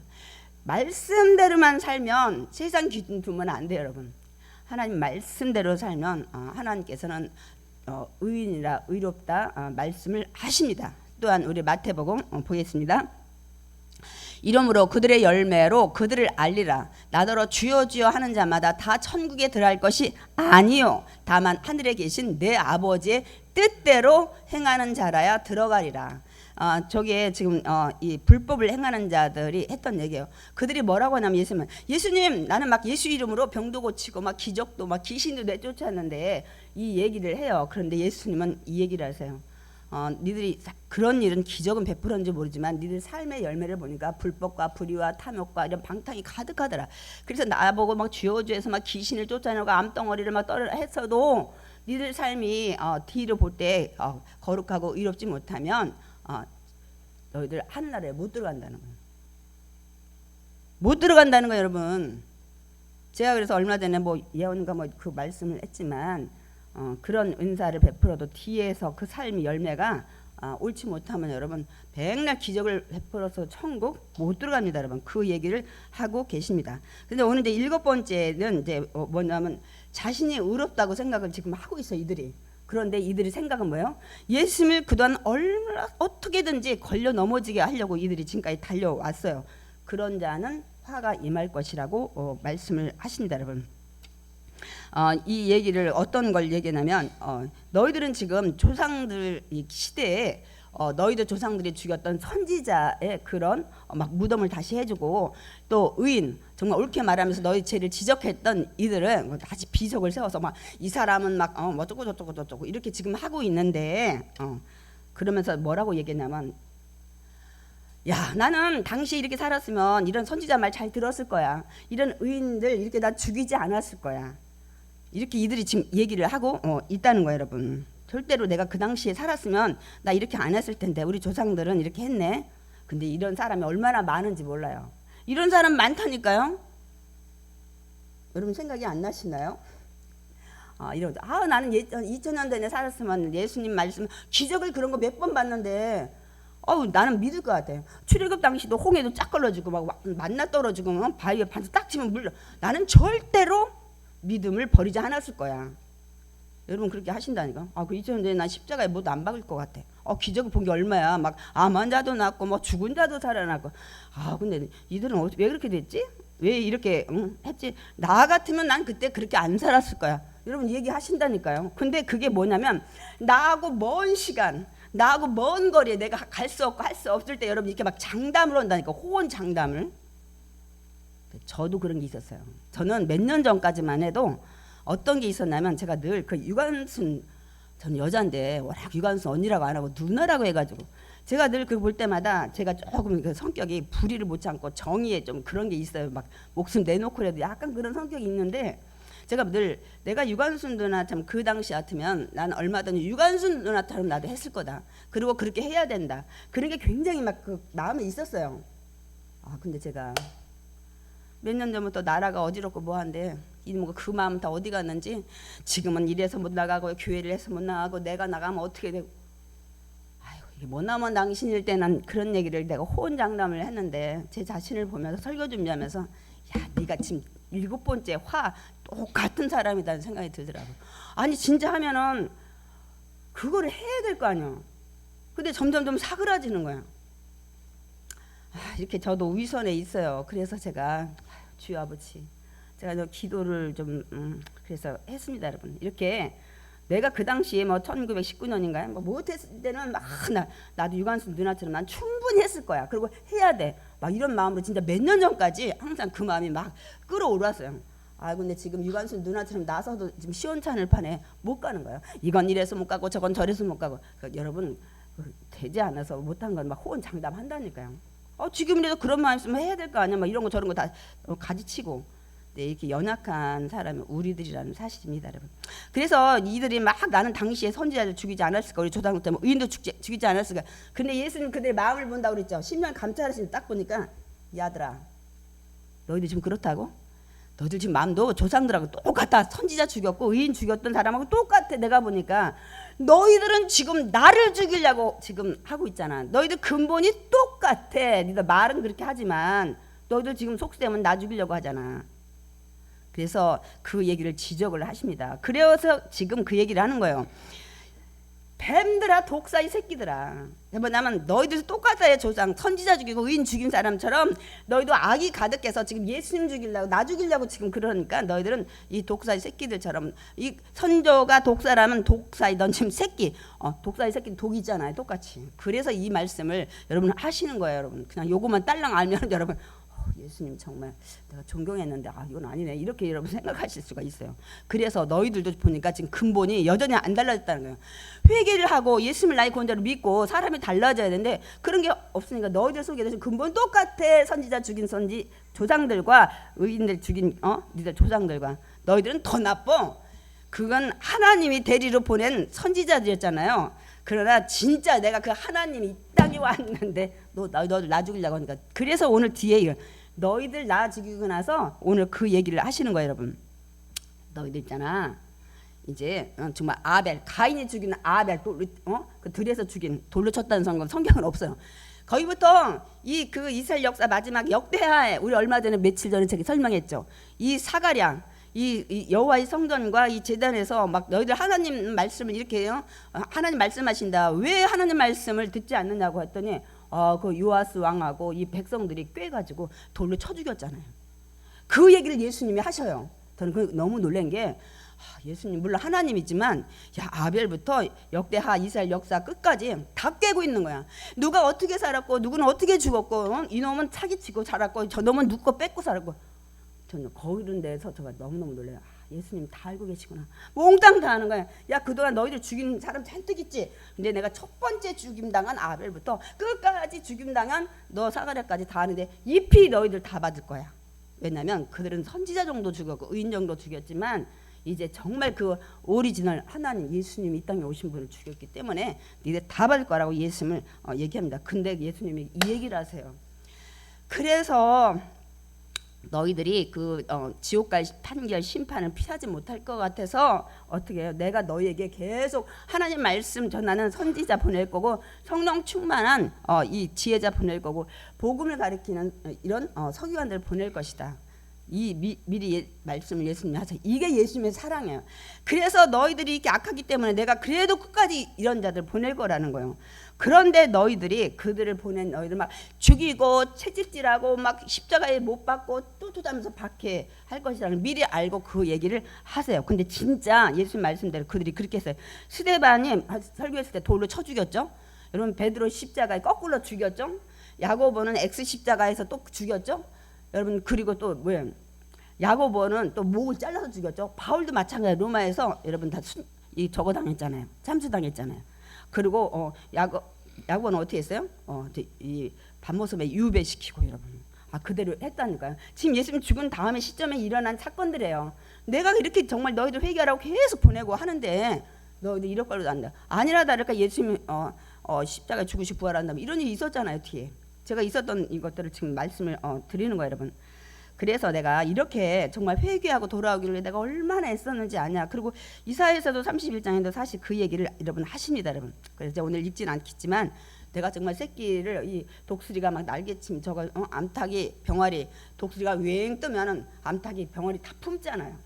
말씀대로만 살면 세상 기준 두면 안 돼요, 여러분. 하나님 말씀대로 살면 하나님께서는 의인이라 의롭다 말씀을 하십니다. 또한 우리 마태복음 보겠습니다. 이러므로 그들의 열매로 그들을 알리라. 나더러 주여 주여 하는 자마다 다 천국에 들어갈 것이 아니요 다만 하늘에 계신 내 아버지의 뜻대로 행하는 자라야 들어가리라. 저게 지금 이 불법을 행하는 자들이 했던 얘기예요. 그들이 뭐라고 하냐면 예수님 나는 막 예수 이름으로 병도 고치고 막 기적도 막 귀신도 내쫓았는데 이 얘기를 해요. 그런데 예수님은 이 얘기를 하세요. 니들이 그런 일은 기적은 베풀었는지 모르지만 니들 삶의 열매를 보니까 불법과 불의와 탐욕과 이런 방탕이 가득하더라. 그래서 나보고 막 주여주에서 막 귀신을 쫓아내고 암덩어리를 막 떨어 했어도 니들 삶이 뒤로 볼 때 거룩하고 의롭지 못하면 너희들 하늘나라에 못 들어간다는 거예요. 못 들어간다는 거예요, 여러분. 제가 그래서 얼마 전에 뭐 예언가 뭐 그 말씀을 했지만 그런 은사를 베풀어도 뒤에서 그 삶의 열매가 옳지 못하면 여러분 백날 기적을 베풀어서 천국 못 들어갑니다, 여러분. 그 얘기를 하고 계십니다. 근데 오늘 이제 7번째는 이제 뭐냐면 자신이 의롭다고 생각을 지금 하고 있어요, 이들이. 그런데 이들이 생각은 뭐예요? 예수님을 그동안 얼마나 어떻게든지 걸려 넘어지게 하려고 이들이 지금까지 달려왔어요. 그런 자는 화가 임할 것이라고 말씀을 하십니다, 여러분. 이 얘기를 어떤 걸 얘기하냐면 너희들은 지금 조상들 이 시대에 너희들 조상들이 죽였던 선지자의 그런 막 무덤을 다시 해주고 또 의인 정말 옳게 말하면서 너희 죄를 지적했던 이들은 다시 비석을 세워서 막 이 사람은 막 어쩌고 저쩌고 저쩌고 이렇게 지금 하고 있는데 그러면서 뭐라고 얘기했냐면 야 나는 당시 이렇게 살았으면 이런 선지자 말 잘 들었을 거야. 이런 의인들 이렇게 나 죽이지 않았을 거야. 이렇게 이들이 지금 얘기를 하고 있다는 거예요, 여러분. 절대로 내가 그 당시에 살았으면 나 이렇게 안 했을 텐데 우리 조상들은 이렇게 했네. 근데 이런 사람이 얼마나 많은지 몰라요. 이런 사람 많다니까요. 여러분 생각이 안 나시나요? 나는 2000년 전에 살았으면 예수님 말씀 기적을 그런 거 몇 번 봤는데 나는 믿을 것 같아요. 출애굽 당시도 홍해도 쫙 걸러지고 막 만나 떨어지고 바위에 반석 딱 치면 물려. 나는 절대로 믿음을 버리지 않았을 거야. 여러분 그렇게 하신다니까. 그 2000년 전에 난 십자가에 못 안 박을 것 같아. 기적을 본 게 얼마야. 막 암 환자도 낫고 뭐 죽은 자도 살아나고. 근데 이들은 왜 그렇게 됐지? 왜 이렇게 했지? 나 같으면 난 그때 그렇게 안 살았을 거야. 여러분 얘기하신다니까요. 근데 그게 뭐냐면 나하고 먼 시간 나하고 먼 거리에 내가 갈 수 없고 할 수 없을 때 여러분 이렇게 막 장담을 한다니까. 호언 장담을. 저도 그런 게 있었어요. 저는 몇 년 전까지만 해도 어떤 게 있었냐면 제가 늘 그 유관순 저는 여자인데 워낙 유관순 언니라고 안 하고 누나라고 해가지고 제가 늘 그 볼 때마다 제가 조금 그 성격이 불의를 못 참고 정의에 좀 그런 게 있어요. 막 목숨 내놓고라도 약간 그런 성격이 있는데 제가 늘 내가 유관순 누나 참 그 당시 같으면 난 얼마든지 유관순 누나처럼 나도 했을 거다. 그리고 그렇게 해야 된다. 그런 게 굉장히 막 그 마음에 있었어요. 근데 제가 몇 년 전부터 나라가 어지럽고 뭐한데 이모가 그 마음 다 어디 갔는지 지금은 이래서 못 나가고 교회를 해서 못 나가고 내가 나가면 어떻게 되고 이게 못 나면 당신일 때는 그런 얘기를 내가 호언장담을 했는데 제 자신을 보면서 설교 준비하면서 야 네가 지금 7번째 화 똑같은 사람이라는 생각이 들더라고. 아니 진짜 하면은 그거를 해야 될 거 아니야. 근데 점점 좀 사그라지는 거야. 이렇게 저도 위선에 있어요. 그래서 제가 주여 아버지 제가 기도를 좀 그래서 했습니다, 여러분. 이렇게 내가 그 당시에 뭐 1919년인가요? 뭐 못했을 때는 막 나도 유관순 누나처럼 난 충분히 했을 거야. 그리고 해야 돼. 막 이런 마음으로 진짜 몇 년 전까지 항상 그 마음이 막 끌어올랐어요. 아 근데 지금 유관순 누나처럼 나서도 지금 시원찮을 판에 못 가는 거예요. 이건 이래서 못 가고 저건 저래서 못 가고. 그러니까 여러분 되지 않아서 못한 건 막 호언장담한다니까요. 지금이라도 그런 마음 있으면 해야 될 거 아니야. 막 이런 거 저런 거 다 가지치고. 네, 이렇게 연약한 사람이 우리들이라는 사실입니다, 여러분. 그래서 이들이 막 나는 당시에 선지자를 죽이지 않았을까, 우리 조상들 때문에 의인도 죽이지 않았을까. 근데 예수님 그들의 마음을 본다고 그랬죠. 10년 감찰하시는 딱 보니까 이 아들아, 너희들 지금 그렇다고? 너희들 지금 마음도 조상들하고 똑같아. 선지자 죽였고 의인 죽였던 사람하고 똑같아. 내가 보니까 너희들은 지금 나를 죽이려고 지금 하고 있잖아. 너희들 근본이 똑같아. 너희들 말은 그렇게 하지만 너희들 지금 속셈은 나 죽이려고 하잖아. 그래서 그 얘기를 지적을 하십니다. 그래서 지금 그 얘기를 하는 거예요. 뱀들아, 독사의 새끼들아. 뭐냐면 너희들 똑같아요. 조상 선지자 죽이고 의인 죽인 사람처럼 너희도 악이 가득해서 지금 예수님 죽이려고 나 죽이려고 지금 그러니까 너희들은 이 독사의 새끼들처럼, 이 선조가 독사라면 독사의 넌 지금 새끼, 독사의 새끼 독이잖아요. 똑같이. 그래서 이 말씀을 여러분 하시는 거예요. 여러분 그냥 요거만 딸랑 알면 여러분 예수님 정말 내가 존경했는데 이건 아니네 이렇게 여러분 생각하실 수가 있어요. 그래서 너희들도 보니까 지금 근본이 여전히 안 달라졌다는 거예요. 회개를 하고 예수님을 나의 구원자로 믿고 사람이 달라져야 되는데 그런 게 없으니까 너희들 속에 지금 근본 똑같아. 선지자 죽인 선지 조상들과 의인들 죽인 니들 조상들과 너희들은 더 나빠. 그건 하나님이 대리로 보낸 선지자들이었잖아요. 그러나 진짜 내가 그 하나님이 이 땅에 왔는데 너희들 나 죽이려고 하니까. 그래서 오늘 뒤에 너희들 나 죽이고 나서 오늘 그 얘기를 하시는 거예요. 여러분 너희들 있잖아 이제 정말 아벨 가인이 죽인 아벨 그 들에서 죽인 돌로 쳤다는 성경은 없어요. 거기부터 그 이스라엘 역사 마지막 역대하에 우리 얼마 전에 며칠 전에 제가 설명했죠. 이 사가랴 이 여호와의 성전과 이 제단에서 막 너희들 하나님 말씀을 이렇게 하나님 말씀하신다. 왜 하나님 말씀을 듣지 않느냐고 했더니 그 요아스 왕하고 이 백성들이 꿰가지고 돌로 쳐 죽였잖아요. 그 얘기를 예수님이 하셔요. 저는 너무 놀란 게 예수님 물론 하나님이지만 아벨부터 역대하 이스라엘 역사 끝까지 다 꿰고 있는 거야. 누가 어떻게 살았고 누구는 어떻게 죽었고 이놈은 사기치고 살았고 저놈은 눕고 뺏고 살았고. 저는 거기는 데서 제가 너무너무 놀라요. 예수님 다 알고 계시구나. 몽땅 다 아는 거야. 그동안 너희들 죽인 사람 잔뜩 있지. 근데 내가 첫 번째 죽임당한 아벨부터 끝까지 죽임당한 너 사가랴까지 다 아는데 이 피 너희들 다 받을 거야. 왜냐면 그들은 선지자 정도 죽였고 의인 정도 죽였지만 이제 정말 그 오리지널 하나님 예수님이 이 땅에 오신 분을 죽였기 때문에 니들 다 받을 거라고 예수님을 얘기합니다. 근데 예수님이 이 얘기를 하세요. 그래서 너희들이 지옥 갈 판결 심판을 피하지 못할 것 같아서 어떻게 해요? 내가 너희에게 계속 하나님 말씀 전하는 선지자 보낼 거고 성령 충만한 이 지혜자 보낼 거고 복음을 가리키는 이런 서기관들 보낼 것이다. 미리 말씀을 예수님이 하세요. 이게 예수님의 사랑이에요. 그래서 너희들이 이렇게 악하기 때문에 내가 그래도 끝까지 이런 자들 보낼 거라는 거예요. 그런데 너희들이 그들을 보낸 너희들 막 죽이고 채찍질하고 막 십자가에 못 박고 뚜뚜하면서 박해할 것이라는 미리 알고 그 얘기를 하세요. 근데 진짜 예수님 말씀대로 그들이 그렇게 했어요. 스데반이 설교했을 때 돌로 쳐 죽였죠. 여러분 베드로 십자가에 거꾸로 죽였죠. 야고보는 X 십자가에서 또 죽였죠. 여러분 그리고 또 뭐예요? 야고보는 또 목을 잘라서 죽였죠. 바울도 마찬가지로 로마에서 여러분 다 저거 당했잖아요. 참수 당했잖아요. 그리고 야고보는 어떻게 했어요? 이 반모섬에 유배시키고 여러분 그대로 했다니까요. 지금 예수님 죽은 다음에 시점에 일어난 사건들이에요. 내가 이렇게 정말 너희들 회개하라고 계속 보내고 하는데 너희들 이럴 걸로 안다. 아니라 다를까 예수님이 십자가에 죽으시고 부활한다면 이런 일이 있었잖아요. 뒤에 제가 있었던 이것들을 지금 말씀을 드리는 거예요, 여러분. 그래서 내가 이렇게 정말 회개하고 돌아오기를 위해 내가 얼마나 애썼는지 아냐. 그리고 이사야서도 31장에도 사실 그 얘기를 여러분 하십니다, 여러분. 그래서 오늘 읽진 않겠지만 내가 정말 새끼를 이 독수리가 막 날개침 저거 암탉이 병아리 독수리가 웽 뜨면은 암탉이 병아리 다 품잖아요.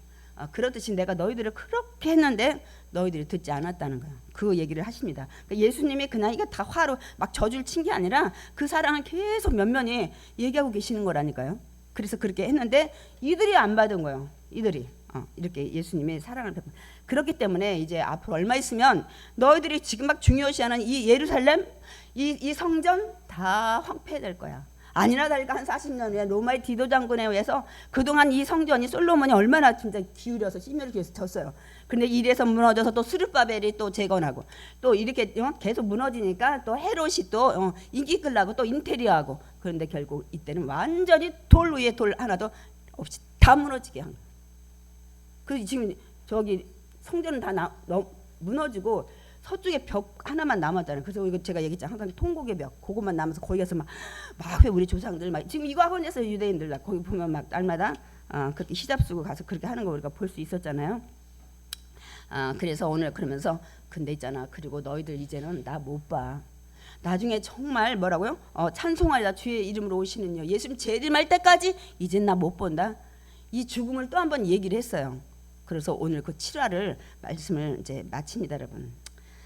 그렇듯이 내가 너희들을 그렇게 했는데 너희들이 듣지 않았다는 거예요. 그 얘기를 하십니다. 그러니까 예수님이 그냥 이게 다 화로 막 저주를 친 게 아니라 그 사랑을 계속 면면히 얘기하고 계시는 거라니까요. 그래서 그렇게 했는데 이들이 안 받은 거예요. 이들이 이렇게 예수님의 사랑을 베푼. 그렇기 때문에 이제 앞으로 얼마 있으면 너희들이 지금 막 중요시하는 이 예루살렘, 이 성전 다 황폐될 거야. 아니나 다를까 한 40년 후에 로마의 디도 장군에 의해서 그동안 이 성전이 솔로몬이 얼마나 진짜 기울여서 심혈을 기울여서 졌어요. 근데 이래서 무너져서 또 스룹바벨이 또 재건하고 또 이렇게 계속 무너지니까 또 헤롯이 또 인기 끌라고 또 인테리어하고, 그런데 결국 이때는 완전히 돌 위에 돌 하나도 없이 다 무너지게 한 거예요. 그리고 지금 저기 성전은 다 무너지고 서쪽에 벽 하나만 남았잖아요. 그래서 이거 제가 얘기했잖아요. 항상 통곡의 벽, 그것만 남아서 거기 가서 막 우리 조상들 막 지금 이거 학원에서 유대인들 거기 보면 막 날마다 그렇게 히잡 쓰고 가서 그렇게 하는 거 우리가 볼 수 있었잖아요. 그래서 오늘 그러면서 근데 있잖아. 그리고 너희들 이제는 나 못 봐. 나중에 정말 뭐라고요? 찬송하리다 주의 이름으로 오시는요. 예수님 재림할 때까지 이젠 나 못 본다. 이 죽음을 또 한 번 얘기를 했어요. 그래서 오늘 그 7화를 말씀을 이제 마칩니다, 여러분.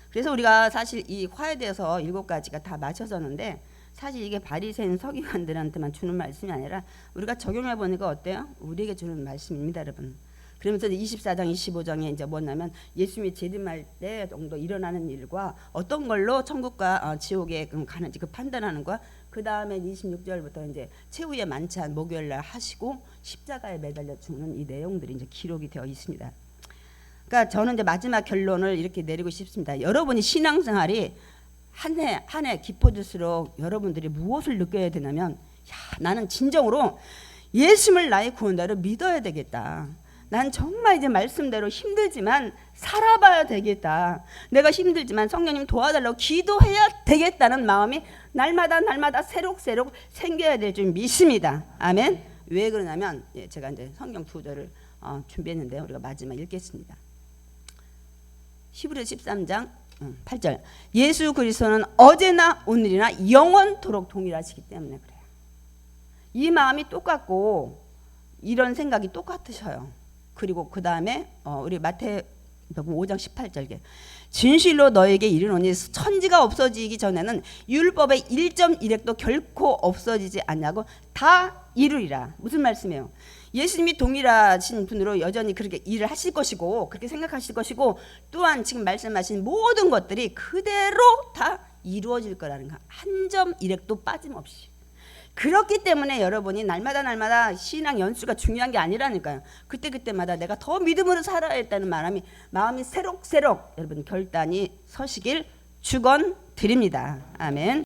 그래서 우리가 사실 이 화에 대해서 7가지가 다 맞춰졌는데 사실 이게 바리새인 서기관들한테만 주는 말씀이 아니라 우리가 적용해 보니까 어때요? 우리에게 주는 말씀입니다, 여러분. 그러면서 24장, 25장에 이제 뭐냐면 예수님이 재림할 때 정도 일어나는 일과 어떤 걸로 천국과 지옥에 가는지 그 판단하는 거야. 그 다음에 26절부터 이제 최후의 만찬 목요일 날 하시고 십자가에 매달려 죽는 이 내용들이 이제 기록이 되어 있습니다. 그러니까 저는 이제 마지막 결론을 이렇게 내리고 싶습니다. 여러분이 신앙생활이 한 해 깊어질수록 여러분들이 무엇을 느껴야 되냐면, 나는 진정으로 예수님을 나의 구원자로 믿어야 되겠다. 난 정말 이제 말씀대로 힘들지만 살아봐야 되겠다. 내가 힘들지만 성령님 도와달라고 기도해야 되겠다는 마음이 날마다 새록새록 생겨야 될 줄 믿습니다. 아멘. 왜 그러냐면 제가 이제 성경 2절을 준비했는데요. 우리가 마지막 읽겠습니다. 히브리서 13장 8절. 예수 그리스도는 어제나 오늘이나 영원토록 동일하시기 때문에 그래요. 이 마음이 똑같고 이런 생각이 똑같으셔요. 그리고 그 다음에 우리 마태복음 5장 18절에 진실로 너에게 이르노니 천지가 없어지기 전에는 율법의 1.1획도 결코 없어지지 않냐고 다 이루리라. 무슨 말씀이에요? 예수님이 동일하신 분으로 여전히 그렇게 일을 하실 것이고 그렇게 생각하실 것이고 또한 지금 말씀하신 모든 것들이 그대로 다 이루어질 거라는 거. 한 점 일획도 빠짐없이. 그렇기 때문에 여러분이 날마다 신앙 연수가 중요한 게 아니라니까요. 그때마다 내가 더 믿음으로 살아야 했다는 마음이 새록새록 여러분 결단이 서시길 축원드립니다. 아멘.